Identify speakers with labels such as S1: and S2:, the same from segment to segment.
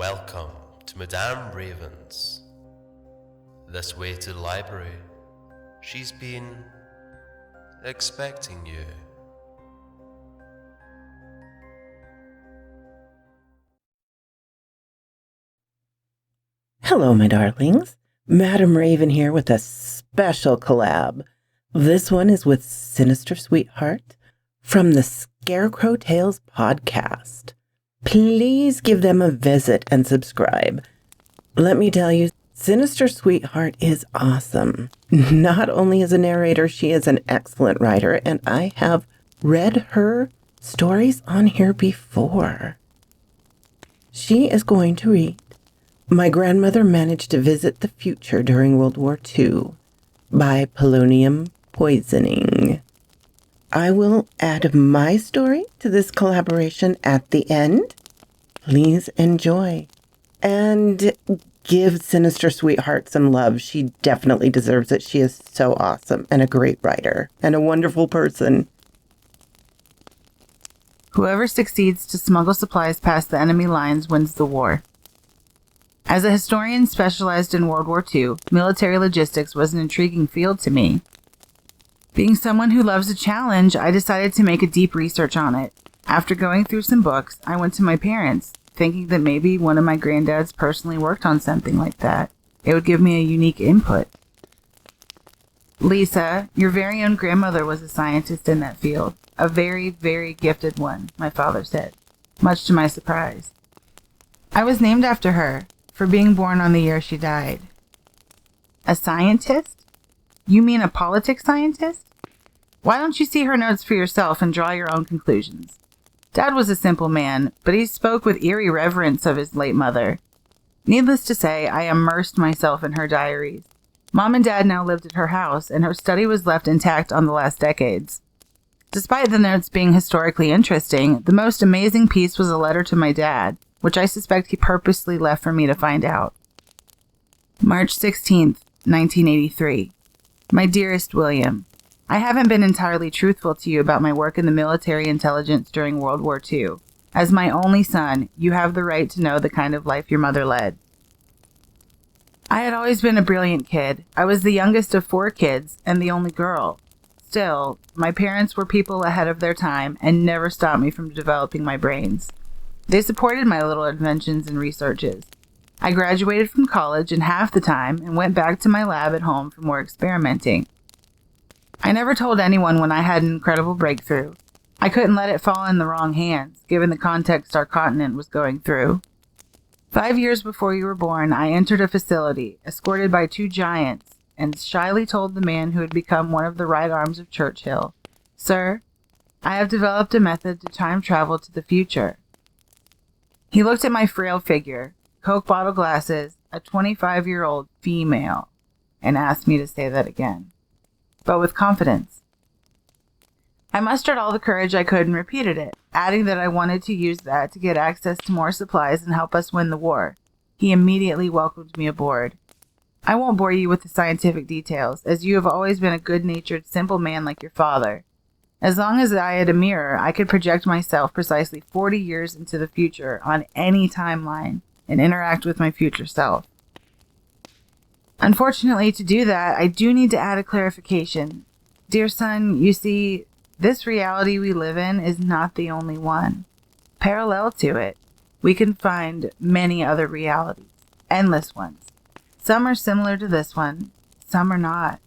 S1: Welcome to Madame Raven's. This way to the library. She's been expecting you.
S2: Hello, my darlings. Madame Raven here with a special collab. This one is with Sinister Sweetheart from the Scarecrow Tales podcast. Please give them a visit and subscribe. Let me tell you, Sinister Sweetheart is awesome. Not only as a narrator, she is an excellent writer, and I have read her stories on here before. She is going to read My Grandmother Managed to Visit the Future During World War II by Polonium Poisoning. I will add my story to this collaboration at the end. Please enjoy. And give Sinister Sweetheart some love. She definitely deserves it. She is so awesome and a great writer and a wonderful person.
S3: Whoever succeeds to smuggle supplies past the enemy lines wins the war. As a historian specialized in World War II, military logistics was an intriguing field to me. Being someone who loves a challenge, I decided to make a deep research on it. After going through some books, I went to my parents, thinking that maybe one of my granddads personally worked on something like that. It would give me a unique input. Lisa, your very own grandmother was a scientist in that field. A very, very gifted one, my father said, much to my surprise. I was named after her for being born on the year she died. A scientist? You mean a politics scientist? Why don't you see her notes for yourself and draw your own conclusions? Dad was a simple man, but he spoke with eerie reverence of his late mother. Needless to say, I immersed myself in her diaries. Mom and Dad now lived at her house, and her study was left intact on the last decades. Despite the notes being historically interesting, the most amazing piece was a letter to my dad, which I suspect he purposely left for me to find out. March 16th, 1983. My dearest William, I haven't been entirely truthful to you about my work in the military intelligence during World War II. As my only son, you have the right to know the kind of life your mother led. I had always been a brilliant kid. I was the youngest of 4 kids and the only girl. Still, my parents were people ahead of their time and never stopped me from developing my brains. They supported my little inventions and researches. I graduated from college in half the time and went back to my lab at home for more experimenting. I never told anyone when I had an incredible breakthrough. I couldn't let it fall in the wrong hands, given the context our continent was going through. 5 years before you were born, I entered a facility, escorted by 2 giants, and shyly told the man who had become one of the right arms of Churchill, "Sir, I have developed a method to time travel to the future." He looked at my frail figure, Coke bottle glasses, a 25-year-old female, and asked me to say that again, but with confidence. I mustered all the courage I could and repeated it, adding that I wanted to use that to get access to more supplies and help us win the war. He immediately welcomed me aboard. I won't bore you with the scientific details, as you have always been a good-natured, simple man like your father. As long as I had a mirror, I could project myself precisely 40 years into the future on any timeline and interact with my future self. Unfortunately, to do that, I do need to add a clarification. Dear son, you see, this reality we live in is not the only one. Parallel to it, we can find many other realities, endless ones. Some are similar to this one, some are not.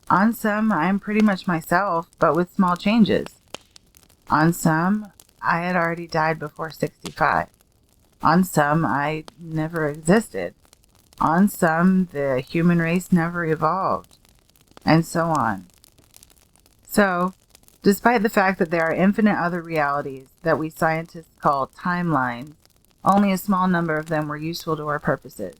S3: On some, I am pretty much myself, but with small changes. On some, I had already died before 65. On some, I never existed. On some, the human race never evolved. And so on. So, despite the fact that there are infinite other realities that we scientists call timelines, only a small number of them were useful to our purposes.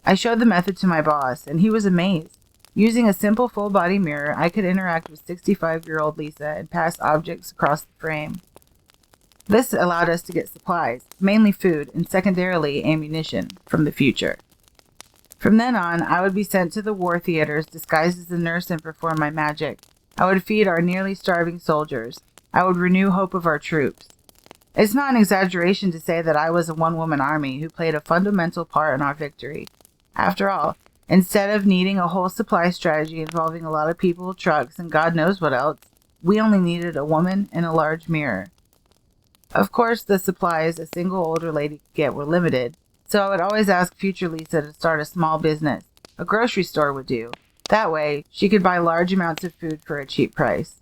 S3: I showed the method to my boss, and he was amazed. Using a simple full-body mirror, I could interact with 65-year-old Lisa and pass objects across the frame. This allowed us to get supplies, mainly food, and secondarily ammunition, from the future. From then on, I would be sent to the war theaters disguised as a nurse and perform my magic. I would feed our nearly starving soldiers. I would renew hope of our troops. It's not an exaggeration to say that I was a one-woman army who played a fundamental part in our victory. After all, instead of needing a whole supply strategy involving a lot of people, trucks, and God knows what else, we only needed a woman and a large mirror. Of course, the supplies a single older lady could get were limited, so I would always ask future Lisa to start a small business. A grocery store would do. That way, she could buy large amounts of food for a cheap price.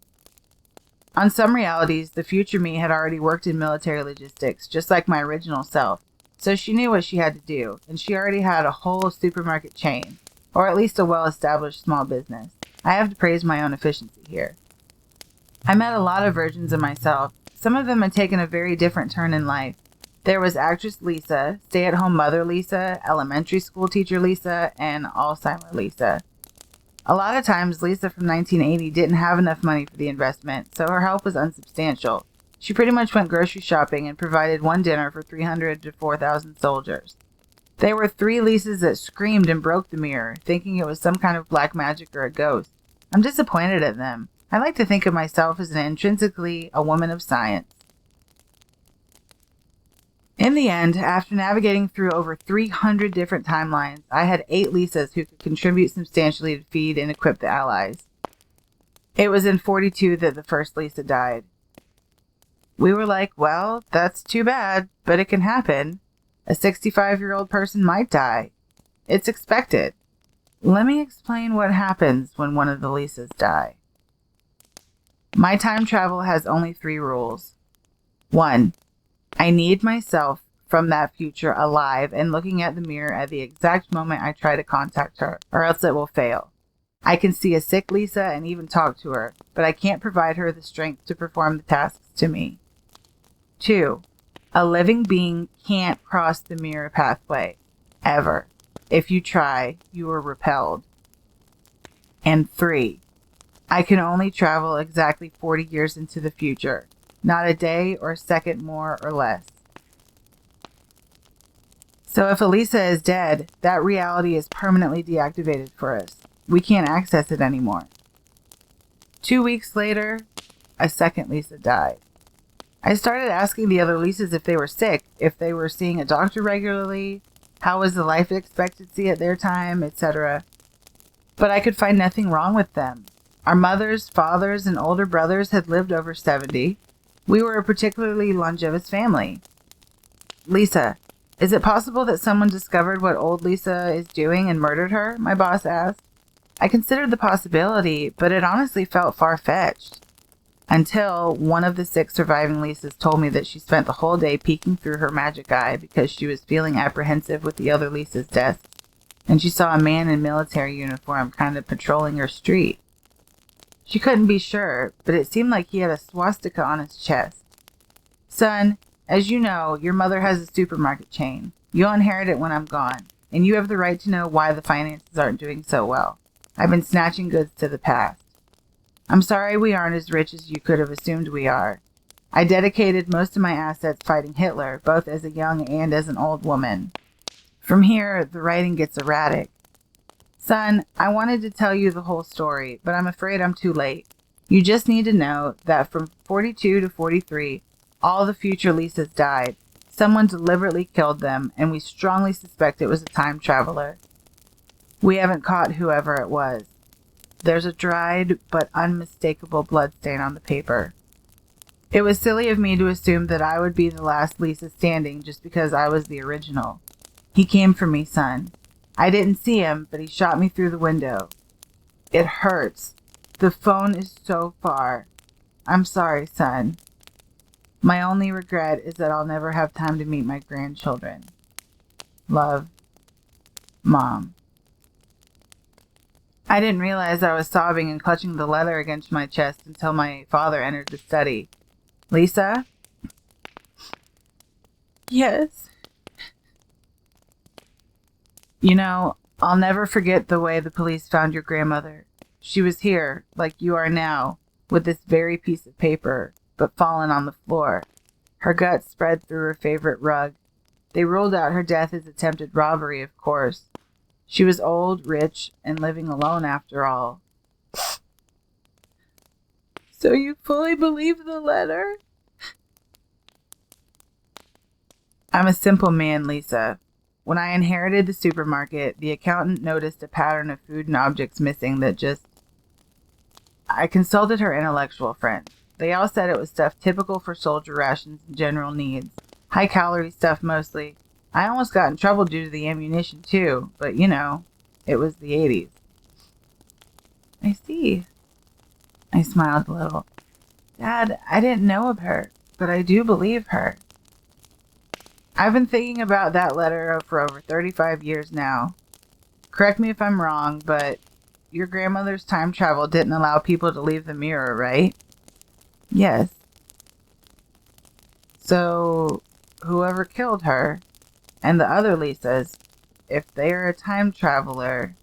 S3: On some realities, the future me had already worked in military logistics, just like my original self, so she knew what she had to do, and she already had a whole supermarket chain, or at least a well-established small business. I have to praise my own efficiency here. I met a lot of versions of myself. Some of them had taken a very different turn in life. There was actress Lisa, stay-at-home mother Lisa, elementary school teacher Lisa, and Alzheimer Lisa. A lot of times, Lisa from 1980 didn't have enough money for the investment, so her help was unsubstantial. She pretty much went grocery shopping and provided one dinner for 300 to 4,000 soldiers. There were 3 Lisas that screamed and broke the mirror, thinking it was some kind of black magic or a ghost. I'm disappointed at them. I like to think of myself as intrinsically a woman of science. In the end, after navigating through over 300 different timelines, I had 8 Lisas who could contribute substantially to feed and equip the Allies. It was in 42 that the first Lisa died. We were like, well, that's too bad, but it can happen. A 65-year-old person might die. It's expected. Let me explain what happens when one of the Lisas die. My time travel has only 3 rules. 1. I need myself from that future alive and looking at the mirror at the exact moment I try to contact her, or else it will fail. I can see a sick Lisa and even talk to her, but I can't provide her the strength to perform the tasks to me. 2. A living being can't cross the mirror pathway, ever. If you try, you are repelled. And 3. I can only travel exactly 40 years into the future. Not a day or a second more or less. So if Elisa is dead, that reality is permanently deactivated for us. We can't access it anymore. 2 weeks later, a second Lisa died. I started asking the other Lisas if they were sick, if they were seeing a doctor regularly, how was the life expectancy at their time, etc. But I could find nothing wrong with them. Our mothers, fathers, and older brothers had lived over 70. We were a particularly longevous family. Lisa, is it possible that someone discovered what old Lisa is doing and murdered her? My boss asked. I considered the possibility, but it honestly felt far-fetched. Until one of the 6 surviving Lisas told me that she spent the whole day peeking through her magic eye because she was feeling apprehensive with the other Lisa's death, and she saw a man in military uniform kind of patrolling her street. She couldn't be sure, but it seemed like he had a swastika on his chest. Son, as you know, your mother has a supermarket chain. You'll inherit it when I'm gone, and you have the right to know why the finances aren't doing so well. I've been snatching goods to the past. I'm sorry we aren't as rich as you could have assumed we are. I dedicated most of my assets fighting Hitler, both as a young and as an old woman. From here, the writing gets erratic. Son, I wanted to tell you the whole story, but I'm afraid I'm too late. You just need to know that from 42 to 43, all the future Lisas died. Someone deliberately killed them, and we strongly suspect it was a time traveler. We haven't caught whoever it was. There's a dried but unmistakable bloodstain on the paper. It was silly of me to assume that I would be the last Lisa standing just because I was the original. He came for me, son. I didn't see him, but he shot me through the window. It hurts. The phone is so far. I'm sorry, son. My only regret is that I'll never have time to meet my grandchildren. Love, Mom. I didn't realize I was sobbing and clutching the letter against my chest until my father entered the study. Lisa? Yes. You know, I'll never forget the way the police found your grandmother. She was here, like you are now, with this very piece of paper, but fallen on the floor. Her guts spread through her favorite rug. They ruled out her death as attempted robbery, of course. She was old, rich, and living alone after all. So you fully believe the letter? I'm a simple man, Lisa. When I inherited the supermarket, the accountant noticed a pattern of food and objects missing that just... I consulted her intellectual friends. They all said it was stuff typical for soldier rations and general needs. High-calorie stuff mostly. I almost got in trouble due to the ammunition, too. But, it was the 80s. I see. I smiled a little. Dad, I didn't know of her, but I do believe her. I've been thinking about that letter for over 35 years now. Correct me if I'm wrong, but your grandmother's time travel didn't allow people to leave the mirror, right? Yes. So, whoever killed her, and the other Lisas, if they are a time traveler,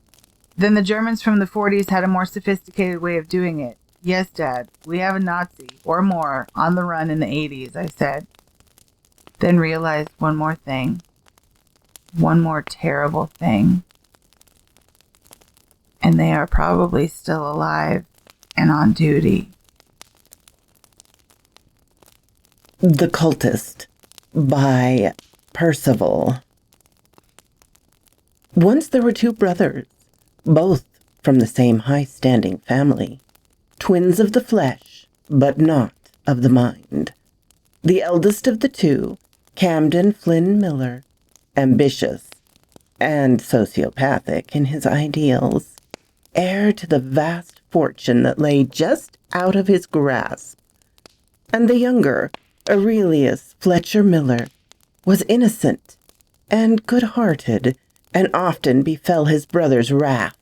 S3: then the Germans from the 40s had a more sophisticated way of doing it. Yes, Dad, we have a Nazi, or more, on the run in the 80s, I said. Then realized one more thing. One more terrible thing. And they are probably still alive and on duty.
S2: The Cultist by Percival. Once there were two brothers, both from the same high-standing family, twins of the flesh, but not of the mind. The eldest of the two, Camden Flynn Miller, ambitious and sociopathic in his ideals, heir to the vast fortune that lay just out of his grasp, and the younger, Aurelius Fletcher Miller, was innocent and good-hearted, and often befell his brother's wrath.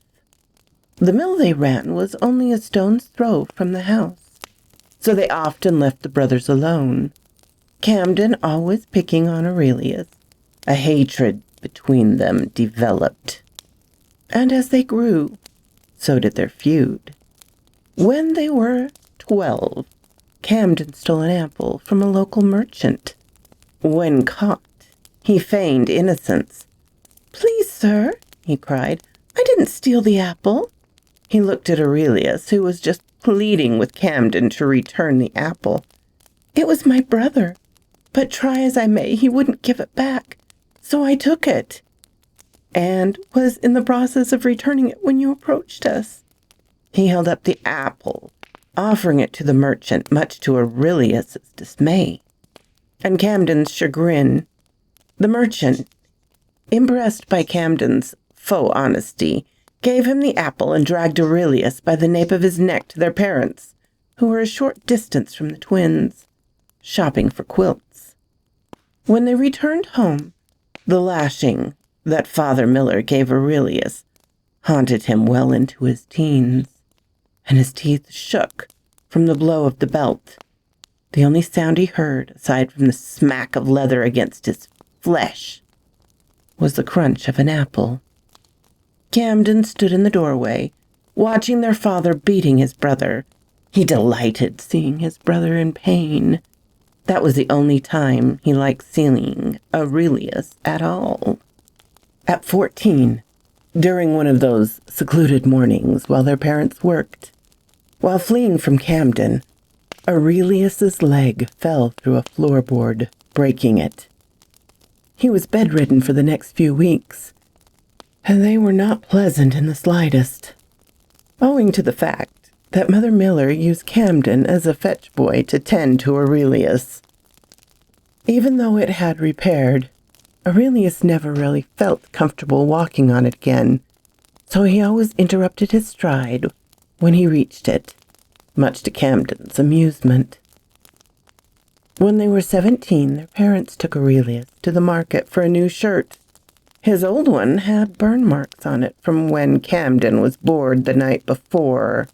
S2: The mill they ran was only a stone's throw from the house, so they often left the brothers alone, Camden always picking on Aurelius. A hatred between them developed. And as they grew, so did their feud. When they were 12, Camden stole an apple from a local merchant. When caught, he feigned innocence. "Please, sir," he cried, "I didn't steal the apple." He looked at Aurelius, who was just pleading with Camden to return the apple. "It was my brother, but try as I may, he wouldn't give it back, so I took it, and was in the process of returning it when you approached us." He held up the apple, offering it to the merchant, much to Aurelius's dismay and Camden's chagrin. The merchant, impressed by Camden's faux honesty, gave him the apple and dragged Aurelius by the nape of his neck to their parents, who were a short distance from the twins, shopping for quilts. When they returned home, the lashing that Father Miller gave Aurelius haunted him well into his teens, and his teeth shook from the blow of the belt. The only sound he heard, aside from the smack of leather against his flesh, was the crunch of an apple. Camden stood in the doorway, watching their father beating his brother. He delighted seeing his brother in pain. That was the only time he liked seeing Aurelius at all. At 14, during one of those secluded mornings while their parents worked, while fleeing from Camden, Aurelius's leg fell through a floorboard, breaking it. He was bedridden for the next few weeks, and they were not pleasant in the slightest, owing to the fact that Mother Miller used Camden as a fetch boy to tend to Aurelius. Even though it had repaired, Aurelius never really felt comfortable walking on it again, so he always interrupted his stride when he reached it, much to Camden's amusement. When they were 17, their parents took Aurelius to the market for a new shirt. His old one had burn marks on it from when Camden was bored the night before.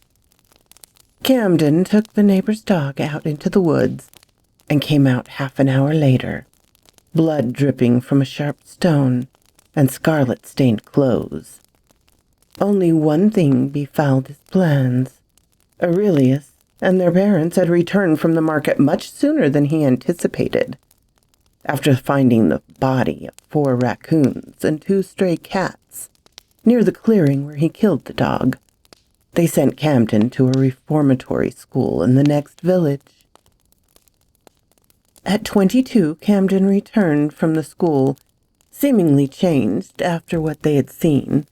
S2: Camden took the neighbor's dog out into the woods and came out half an hour later, blood dripping from a sharp stone and scarlet-stained clothes. Only one thing befouled his plans. Aurelius and their parents had returned from the market much sooner than he anticipated. After finding the body of 4 raccoons and 2 stray cats near the clearing where he killed the dog, they sent Camden to a reformatory school in the next village. At 22, Camden returned from the school, seemingly changed after what they had seen.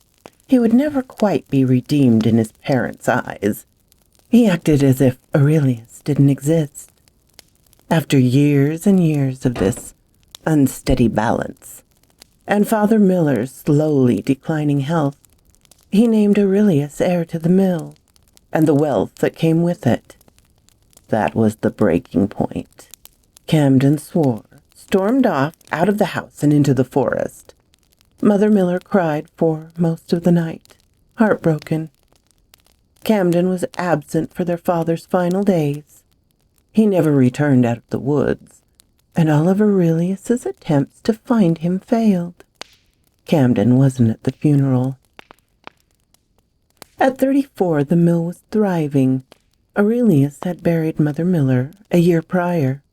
S2: He would never quite be redeemed in his parents' eyes. He acted as if Aurelius didn't exist. After years and years of this unsteady balance, and Father Miller's slowly declining health, he named Aurelius heir to the mill and the wealth that came with it. That was the breaking point. Camden swore, stormed off out of the house and into the forest. Mother Miller cried for most of the night, heartbroken. Camden was absent for their father's final days. He never returned out of the woods, and all of Aurelius's attempts to find him failed. Camden wasn't at the funeral. At 34, the mill was thriving. Aurelius had buried Mother Miller a year prior.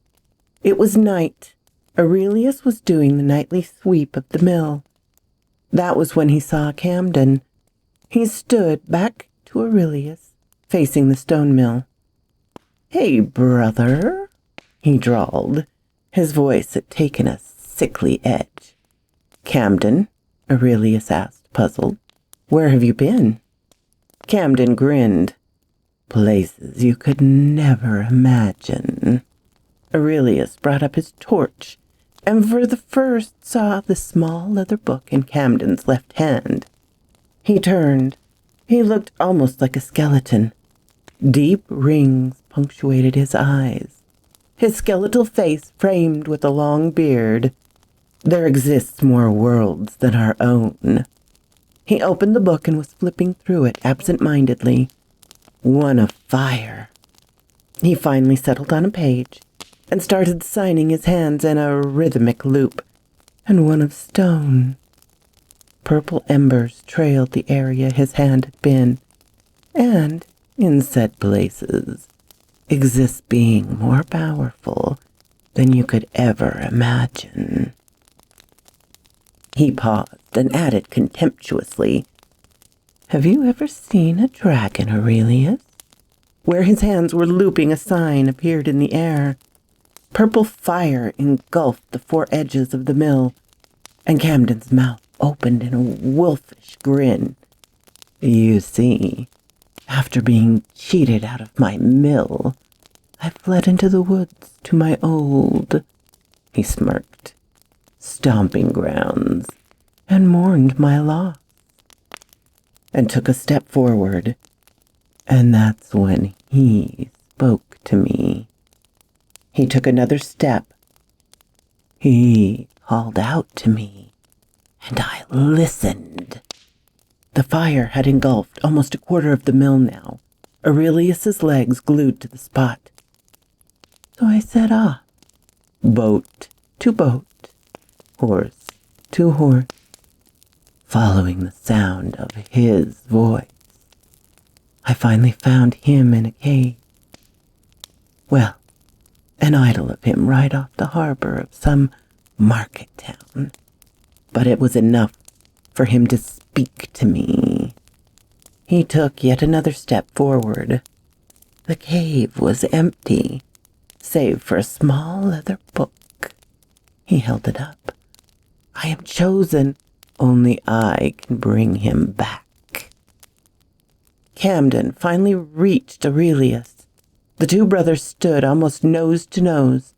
S2: It was night. Aurelius was doing the nightly sweep of the mill. That was when he saw Camden. He stood back to Aurelius, facing the stone mill. "Hey, brother," he drawled. His voice had taken a sickly edge. "Camden?" Aurelius asked, puzzled. "Where have you been?" Camden grinned. "Places you could never imagine." Aurelius brought up his torch, and for the first saw the small leather book in Camden's left hand. He turned. He looked almost like a skeleton. Deep rings punctuated his eyes. His skeletal face framed with a long beard. There exists more worlds than our own. He opened the book and was flipping through it absent-mindedly. One of fire. He finally settled on a page and started signing his hands in a rhythmic loop, and one of stone. Purple embers trailed the area his hand had been, and, in said places, exists being more powerful than you could ever imagine. He paused and added contemptuously, "Have you ever seen a dragon, Aurelius?" Where his hands were looping, a sign appeared in the air. Purple fire engulfed the four edges of the mill, and Camden's mouth opened in a wolfish grin. "You see, after being cheated out of my mill, I fled into the woods to my old," he smirked, "stomping grounds, and mourned my loss, and took a step forward, and that's when he spoke to me. He took another step. He called out to me, and I listened." The fire had engulfed almost a quarter of the mill now, Aurelius's legs glued to the spot. So I set off, boat to boat, horse to horse, following the sound of his voice. I finally found him in a cave. Well, an idol of him right off the harbor of some market town. But it was enough for him to speak to me. He took yet another step forward. The cave was empty, save for a small leather book. He held it up. "I am chosen. Only I can bring him back." Camden finally reached Aurelius. The two brothers stood almost nose to nose,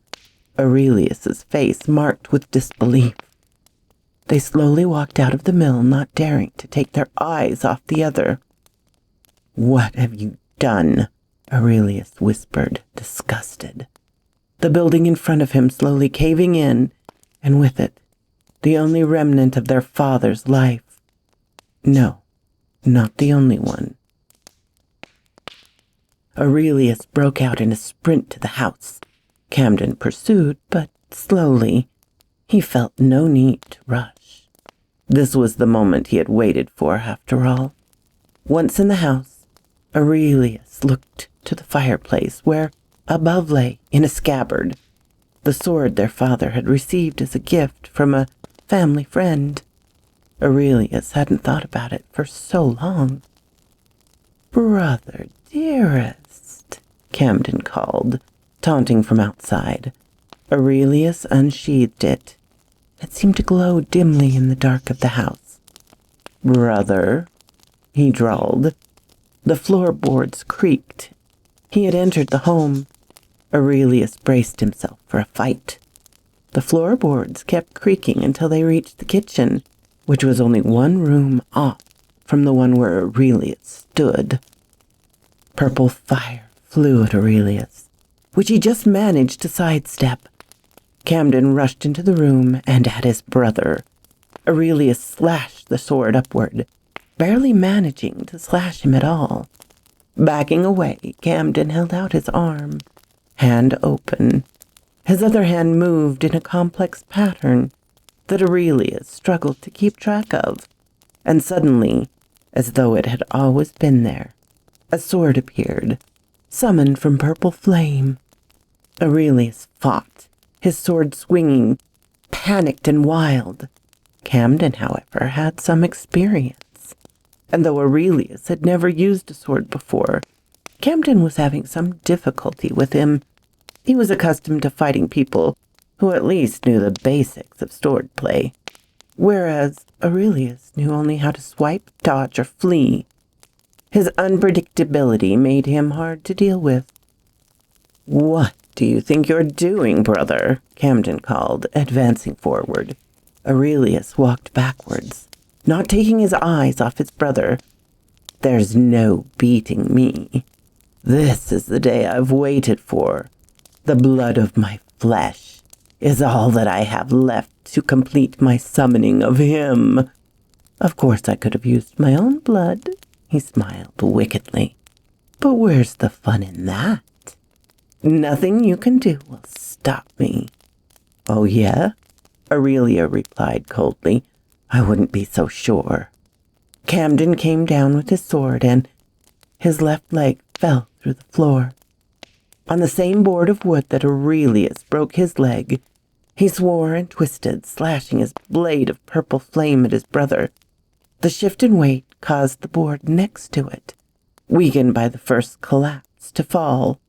S2: Aurelius's face marked with disbelief. They slowly walked out of the mill, not daring to take their eyes off the other. "What have you done?" Aurelius whispered, disgusted. The building in front of him slowly caving in, and with it, the only remnant of their father's life. No, not the only one. Aurelius broke out in a sprint to the house. Camden pursued, but slowly. He felt no need to rush. This was the moment he had waited for, after all. Once in the house, Aurelius looked to the fireplace, where above lay, in a scabbard, the sword their father had received as a gift from a family friend. Aurelius hadn't thought about it for so long. "Brother dearest," Camden called, taunting from outside. Aurelius unsheathed it. It seemed to glow dimly in the dark of the house. "Brother," he drawled. The floorboards creaked. He had entered the home. Aurelius braced himself for a fight. The floorboards kept creaking until they reached the kitchen, which was only one room off from the one where Aurelius stood. Purple fire flew at Aurelius, which he just managed to sidestep. Camden rushed into the room and at his brother. Aurelius slashed the sword upward, barely managing to slash him at all. Backing away, Camden held out his arm, hand open. His other hand moved in a complex pattern that Aurelius struggled to keep track of, and suddenly, as though it had always been there, a sword appeared, summoned from purple flame. Aurelius fought, his sword swinging, panicked and wild. Camden, however, had some experience, and though Aurelius had never used a sword before, Camden was having some difficulty with him. He was accustomed to fighting people who at least knew the basics of sword play, whereas Aurelius knew only how to swipe, dodge, or flee. His unpredictability made him hard to deal with. "What do you think you're doing, brother?" Camden called, advancing forward. Aurelius walked backwards, not taking his eyes off his brother. "There's no beating me. This is the day I've waited for. The blood of my flesh is all that I have left to complete my summoning of him. Of course I could have used my own blood," he smiled wickedly. "But where's the fun in that? Nothing you can do will stop me." "Oh, yeah?" Aurelia replied coldly. "I wouldn't be so sure." Camden came down with his sword, and his left leg fell through the floor. On the same board of wood that Aurelius broke his leg, he swore and twisted, slashing his blade of purple flame at his brother. The shift in weight caused the board next to it, weakened by the first collapse, to fall,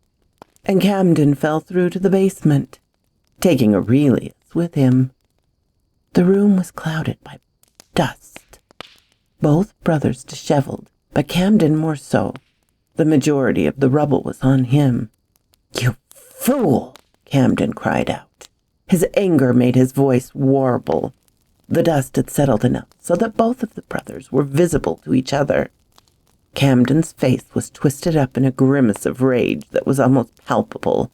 S2: and Camden fell through to the basement, taking Aurelius with him. The room was clouded by dust. Both brothers disheveled, but Camden more so. The majority of the rubble was on him. "You fool!" Camden cried out. His anger made his voice warble. The dust had settled enough so that both of the brothers were visible to each other. Camden's face was twisted up in a grimace of rage that was almost palpable.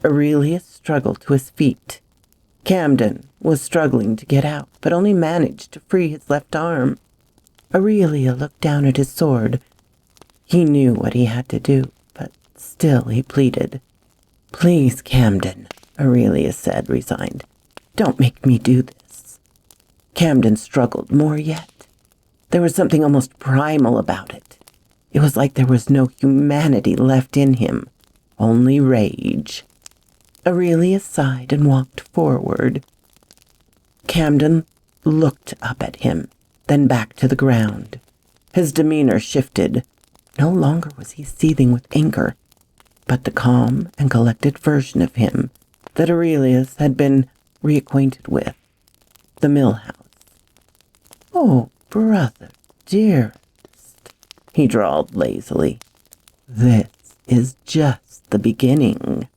S2: Aurelius struggled to his feet. Camden was struggling to get out, but only managed to free his left arm. Aurelia looked down at his sword. He knew what he had to do, but still he pleaded. "Please, Camden," Aurelia said, resigned. "Don't make me do this." Camden struggled more yet. There was something almost primal about it. It was like there was no humanity left in him, only rage. Aurelia sighed and walked forward. Camden looked up at him, then back to the ground. His demeanor shifted. No longer was he seething with anger, but the calm and collected version of him that Aurelius had been reacquainted with. The mill house. "Oh, brother, dearest," he drawled lazily. "This is just the beginning."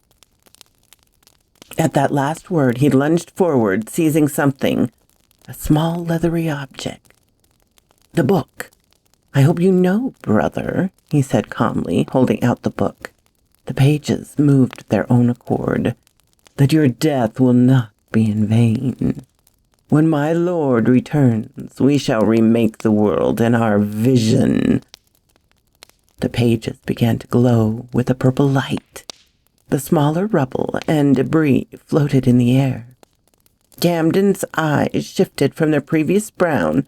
S2: At that last word, he lunged forward, seizing something, a small leathery object. "The book. I hope you know, brother," he said calmly, holding out the book. The pages moved of their own accord, "that your death will not be in vain. When my Lord returns, we shall remake the world in our vision." The pages began to glow with a purple light. The smaller rubble and debris floated in the air. Camden's eyes shifted from their previous brown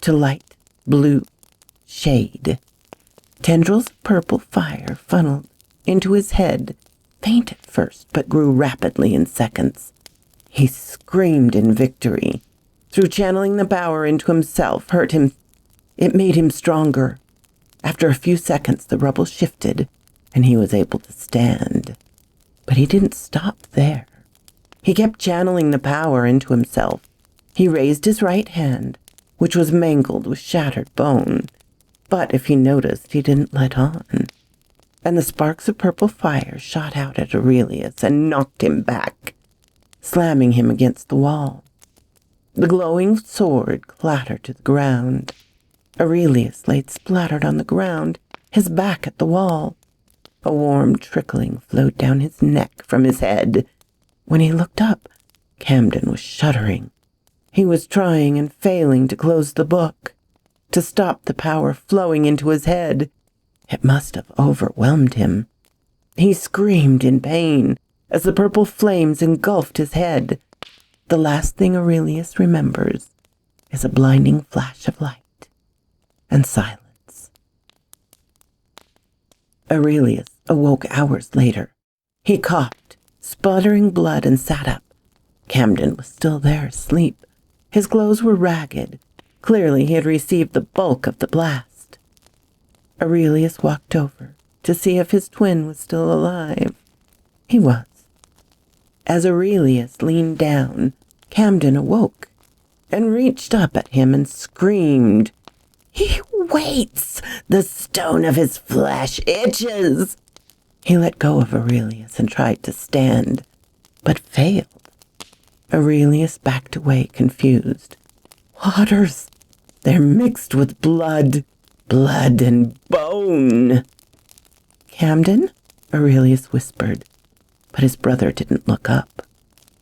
S2: to light blue shade. Tendrils of purple fire funneled into his head, faint at first, but grew rapidly in seconds. He screamed in victory. Through channeling the power into himself, it made him stronger. After a few seconds, the rubble shifted, and he was able to stand. But he didn't stop there. He kept channeling the power into himself. He raised his right hand, which was mangled with shattered bone, but if he noticed, he didn't let on. And the sparks of purple fire shot out at Aurelius and knocked him back, slamming him against the wall. The glowing sword clattered to the ground. Aurelius lay splattered on the ground, his back at the wall. A warm trickling flowed down his neck from his head. When he looked up, Camden was shuddering. He was trying and failing to close the book, to stop the power flowing into his head. It must have overwhelmed him. He screamed in pain as the purple flames engulfed his head. The last thing Aurelius remembers is a blinding flash of light and silence. Aurelius awoke hours later. He coughed, sputtering blood, and sat up. Camden was still there, asleep. His clothes were ragged. Clearly he had received the bulk of the blast. Aurelius walked over to see if his twin was still alive. He was. As Aurelius leaned down, Camden awoke and reached up at him and screamed, "He waits! The stone of his flesh itches!" He let go of Aurelius and tried to stand, but failed. Aurelius backed away, confused. "Waters! They're mixed with blood and bone." "Camden?" Aurelius whispered, but his brother didn't look up,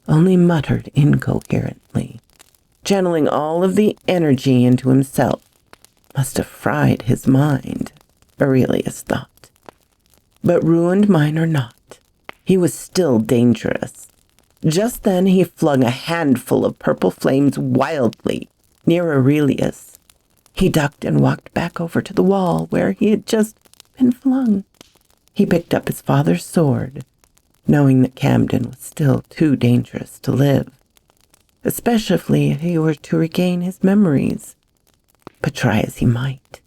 S2: only muttered incoherently, channeling all of the energy into himself. Must have fried his mind, Aurelius thought. But ruined mine or not, he was still dangerous. Just then he flung a handful of purple flames wildly near Aurelius. He ducked and walked back over to the wall where he had just been flung. He picked up his father's sword, knowing that Camden was still too dangerous to live, especially if he were to regain his memories. But try as he might,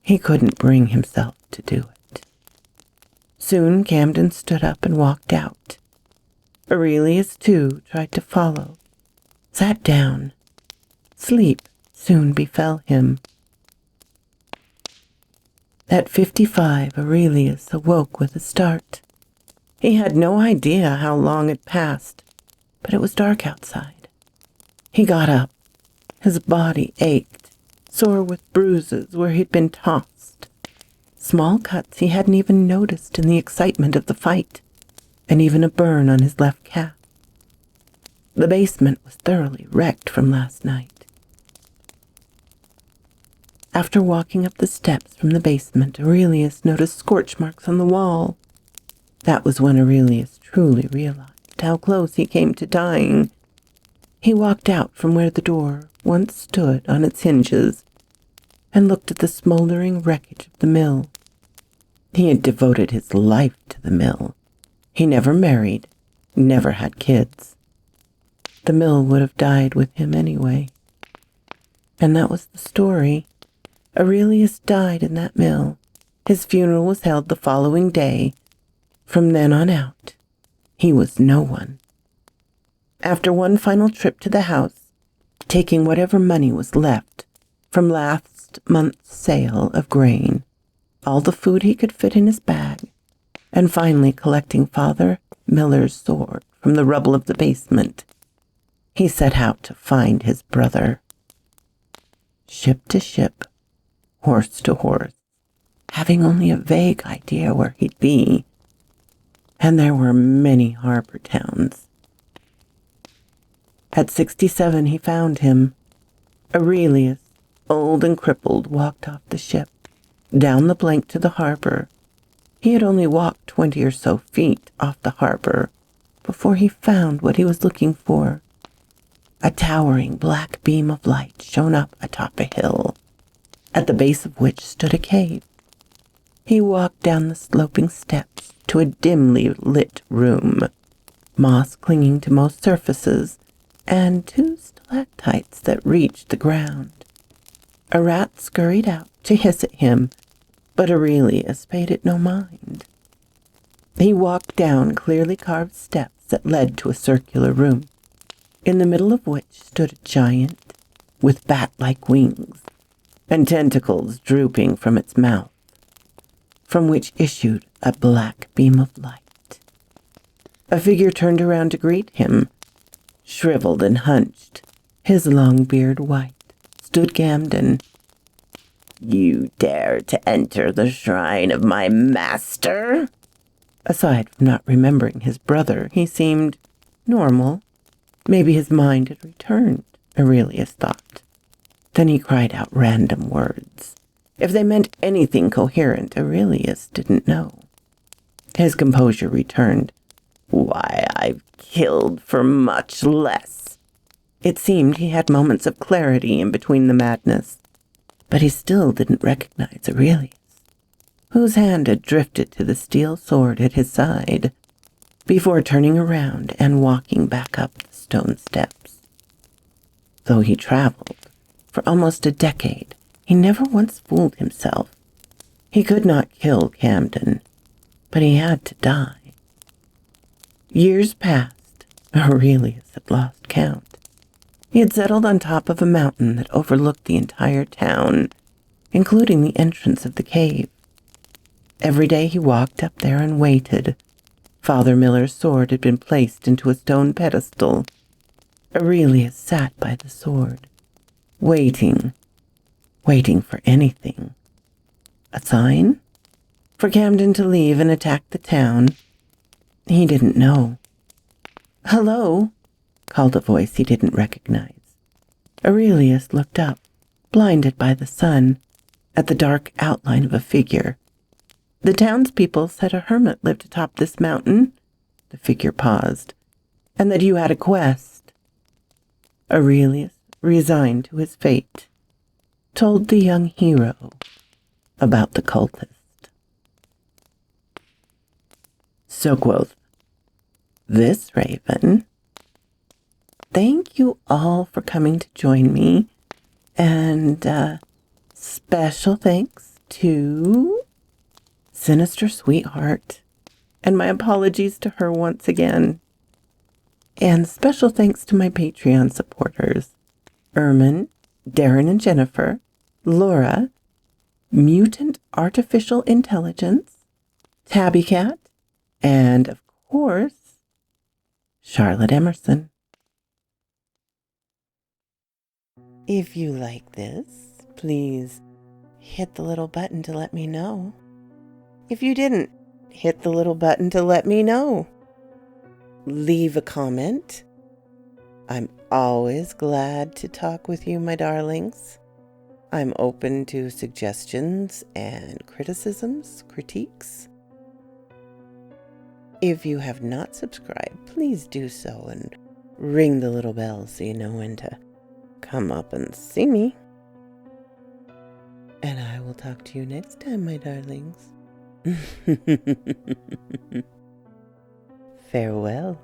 S2: he couldn't bring himself to do it. Soon Camden stood up and walked out. Aurelius, too, tried to follow, sat down. Sleep soon befell him. At 55, Aurelius awoke with a start. He had no idea how long had passed, but it was dark outside. He got up. His body ached, sore with bruises where he'd been tossed. Small cuts he hadn't even noticed in the excitement of the fight, and even a burn on his left calf. The basement was thoroughly wrecked from last night. After walking up the steps from the basement, Aurelius noticed scorch marks on the wall. That was when Aurelius truly realized how close he came to dying. He walked out from where the door once stood on its hinges and looked at the smoldering wreckage of the mill. He had devoted his life to the mill. He never married, never had kids. The mill would have died with him anyway. And that was the story. Aurelius died in that mill. His funeral was held the following day. From then on out, he was no one. After one final trip to the house, taking whatever money was left from last month's sale of grain, all the food he could fit in his bag, and finally collecting Father Miller's sword from the rubble of the basement, he set out to find his brother. Ship to ship, horse to horse, having only a vague idea where he'd be. And there were many harbor towns. At 67 he found him. Aurelius, old and crippled, walked off the ship, down the blank to the harbor. He had only walked 20 or so feet off the harbor before he found what he was looking for. A towering black beam of light shone up atop a hill, at the base of which stood a cave. He walked down the sloping steps to a dimly lit room, moss clinging to most surfaces, and 2 stalactites that reached the ground. A rat scurried out to hiss at him, but Aurelius paid it no mind. He walked down clearly carved steps that led to a circular room, in the middle of which stood a giant with bat-like wings and tentacles drooping from its mouth, from which issued a black beam of light. A figure turned around to greet him. Shriveled and hunched, his long beard white, stood Camden. "You dare to enter the shrine of my master?" Aside from not remembering his brother, he seemed normal. Maybe his mind had returned, Aurelius thought. Then he cried out random words. If they meant anything coherent, Aurelius didn't know. His composure returned. "Why, I've killed for much less." It seemed he had moments of clarity in between the madness, but he still didn't recognize Aurelius, whose hand had drifted to the steel sword at his side, before turning around and walking back up the stone steps. Though he traveled for almost a decade, he never once fooled himself. He could not kill Camden, but he had to die. Years passed. Aurelius had lost count. He had settled on top of a mountain that overlooked the entire town, including the entrance of the cave. Every day he walked up there and waited. Father Miller's sword had been placed into a stone pedestal. Aurelius sat by the sword, waiting for anything. A sign? For Camden to leave and attack the town? He didn't know. "Hello," called a voice he didn't recognize. Aurelius looked up, blinded by the sun, at the dark outline of a figure. "The townspeople said a hermit lived atop this mountain." The figure paused. "And that you had a quest." Aurelius, resigned to his fate, told the young hero about the cultist. So quoth this raven. Thank you all for coming to join me, and special thanks to Sinister Sweetheart, and my apologies to her once again. And special thanks to my Patreon supporters, Ermin, Darren and Jennifer, Laura, Mutant Artificial Intelligence, Tabby Cat, and, of course, Charlotte Emerson. If you like this, please hit the little button to let me know. If you didn't, hit the little button to let me know. Leave a comment. I'm always glad to talk with you, my darlings. I'm open to suggestions and criticisms, critiques. If you have not subscribed, please do so and ring the little bell so you know when to come up and see me. And I will talk to you next time, my darlings. Farewell.